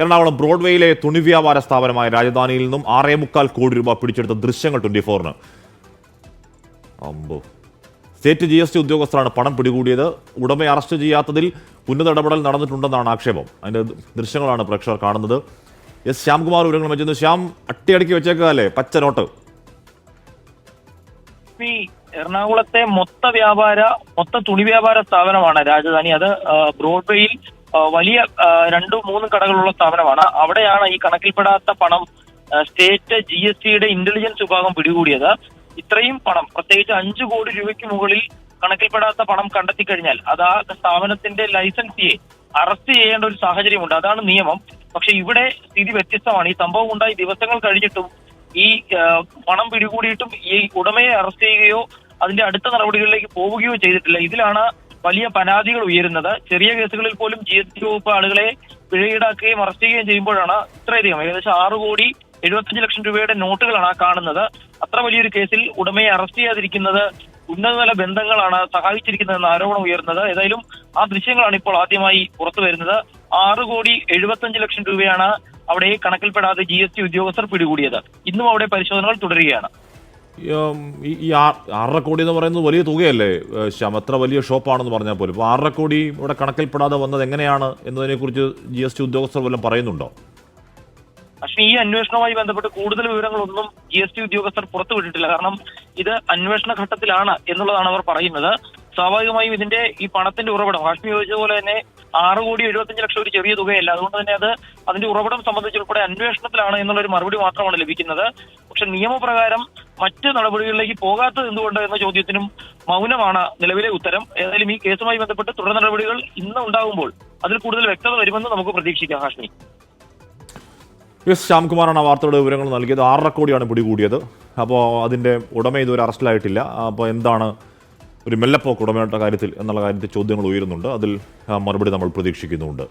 എറണാകുളം ബ്രോഡ്വേയിലെ തുണി വ്യാപാര സ്ഥാപനമായ രാജധാനിയിൽ നിന്നും 6.25 കോടി രൂപ പിടിച്ചെടുത്ത ദൃശ്യങ്ങൾ 24-ന്. സ്റ്റേറ്റ് GST ഉദ്യോഗസ്ഥരാണ് പണം പിടികൂടിയത്. ഉടമയെ അറസ്റ്റ് ചെയ്യാത്തതിൽ ഉന്നത ഇടപെടൽ നടന്നിട്ടുണ്ടെന്നാണ് ആക്ഷേപം. അതിന്റെ ദൃശ്യങ്ങളാണ് പ്രേക്ഷകർ കാണുന്നത്. എസ് ശ്യാംകുമാർ വിവരങ്ങൾ വെച്ചിരുന്നു. ശ്യാം, അട്ടിയടക്കി വെച്ചേക്കല്ലേ പച്ച നോട്ട്? എറണാകുളത്തെ മൊത്ത തുണി വ്യാപാര സ്ഥാപനമാണ് രാജധാനി. അത് ബ്രോഡ്വേയിൽ വലിയ 2-3 കടകളുള്ള സ്ഥാപനമാണ്. അവിടെയാണ് ഈ കണക്കിൽപ്പെടാത്ത പണം സ്റ്റേറ്റ് GSTയുടെ ഇന്റലിജൻസ് വിഭാഗം പിടികൂടിയത്. ഇത്രയും പണം, പ്രത്യേകിച്ച് 5 കോടി രൂപയ്ക്ക് മുകളിൽ കണക്കിൽപ്പെടാത്ത പണം കണ്ടെത്തി കഴിഞ്ഞാൽ അത് ആ സ്ഥാപനത്തിന്റെ ലൈസൻസിയെ അറസ്റ്റ് ചെയ്യേണ്ട ഒരു സാഹചര്യമുണ്ട്. അതാണ് നിയമം. പക്ഷെ ഇവിടെ സ്ഥിതി വ്യത്യസ്തമാണ്. ഈ സംഭവം ഉണ്ടായി ദിവസങ്ങൾ കഴിഞ്ഞിട്ടും ഈ പണം പിടികൂടിയിട്ടും ഈ ഉടമയെ അറസ്റ്റ് ചെയ്യുകയോ അതിന്റെ അടുത്ത നടപടികളിലേക്ക് പോവുകയോ ചെയ്തിട്ടില്ല. ഇതിലാണ് വലിയ പരാതികൾ ഉയരുന്നത്. ചെറിയ കേസുകളിൽ പോലും GST വകുപ്പ് ആളുകളെ പിഴ ഈടാക്കുകയും അറസ്റ്റ് ചെയ്യുകയും ചെയ്യുമ്പോഴാണ് ഇത്രയധികം, ഏകദേശം 6.75 കോടി രൂപയുടെ നോട്ടുകളാണ് ആ കാണുന്നത്. അത്ര വലിയൊരു കേസിൽ ഉടമയെ അറസ്റ്റ് ചെയ്യാതിരിക്കുന്നത് ഉന്നതതല ബന്ധങ്ങളാണ് സഹായിച്ചിരിക്കുന്നതെന്ന് ആരോപണം ഉയർന്നത്. ഏതായാലും ആ ദൃശ്യങ്ങളാണ് ഇപ്പോൾ ആദ്യമായി പുറത്തു വരുന്നത്. 6.75 കോടി രൂപയാണ് അവിടെ കണക്കിൽപ്പെടാതെ GST ഉദ്യോഗസ്ഥർ പിടികൂടിയത്. ഇന്നും അവിടെ പരിശോധനകൾ തുടരുകയാണ്. ഈ 6.5 കോടി എന്ന് പറയുന്നത് വലിയ തുകയല്ലേ ശ്യാം? എത്ര വലിയ ഷോപ്പാണെന്ന് പറഞ്ഞാൽ പോലും. ഇപ്പോൾ 6.5 കോടി ഇവിടെ കണക്കിൽപ്പെടാതെ വന്നത് എങ്ങനെയാണ് എന്നതിനെക്കുറിച്ച് GST ഉദ്യോഗസ്ഥർ വല്ലതും പറയുന്നുണ്ടോ? പക്ഷേ ഈ അന്വേഷണവുമായി ബന്ധപ്പെട്ട് കൂടുതൽ വിവരങ്ങളൊന്നും GST ഉദ്യോഗസ്ഥർ പുറത്തുവിട്ടിട്ടില്ല. കാരണം ഇത് അന്വേഷണ ഘട്ടത്തിലാണ് എന്നുള്ളതാണ് അവർ പറയുന്നത്. സ്വാഭാവികമായും ഇതിന്റെ ഈ പണത്തിന്റെ ഉറവിടം, ഹാഷ്മി ചോദിച്ചതുപോലെ തന്നെ 6.75 കോടി ഒരു ചെറിയ തുകയല്ല. അതുകൊണ്ട് തന്നെ അതിന്റെ ഉറവിടം സംബന്ധിച്ചുൾപ്പെടെ അന്വേഷണത്തിലാണ് എന്നുള്ളൊരു മറുപടി മാത്രമാണ് ലഭിക്കുന്നത്. പക്ഷെ നിയമപ്രകാരം മറ്റ് നടപടികളിലേക്ക് പോകാത്തത് എന്തുകൊണ്ട് എന്ന ചോദ്യത്തിനും മൗനമാണ് നിലവിലെ ഉത്തരം. ഏതായാലും ഈ കേസുമായി ബന്ധപ്പെട്ട് തുടർ നടപടികൾ ഇന്ന് ഉണ്ടാകുമ്പോൾ അതിൽ കൂടുതൽ വ്യക്തത വരുമെന്ന് നമുക്ക് പ്രതീക്ഷിക്കാം. ഹാഷ്മി. എസ് ശ്യാംകുമാറാണ് വാർത്തയുടെ വിവരങ്ങൾ നൽകിയത്. 6.5 കോടിയാണ് പിടികൂടിയത്. അപ്പോൾ അതിൻ്റെ ഉടമ ഇതുവരെ അറസ്റ്റിലായിട്ടില്ല. അപ്പോൾ എന്താണ് ഒരു മെല്ലപ്പോക്ക് ഉടമയുടെ കാര്യത്തിൽ എന്നുള്ള കാര്യത്തിൽ ചോദ്യങ്ങൾ ഉയരുന്നുണ്ട്. അതിൽ മറുപടി നമ്മൾ പ്രതീക്ഷിക്കുന്നുമുണ്ട്.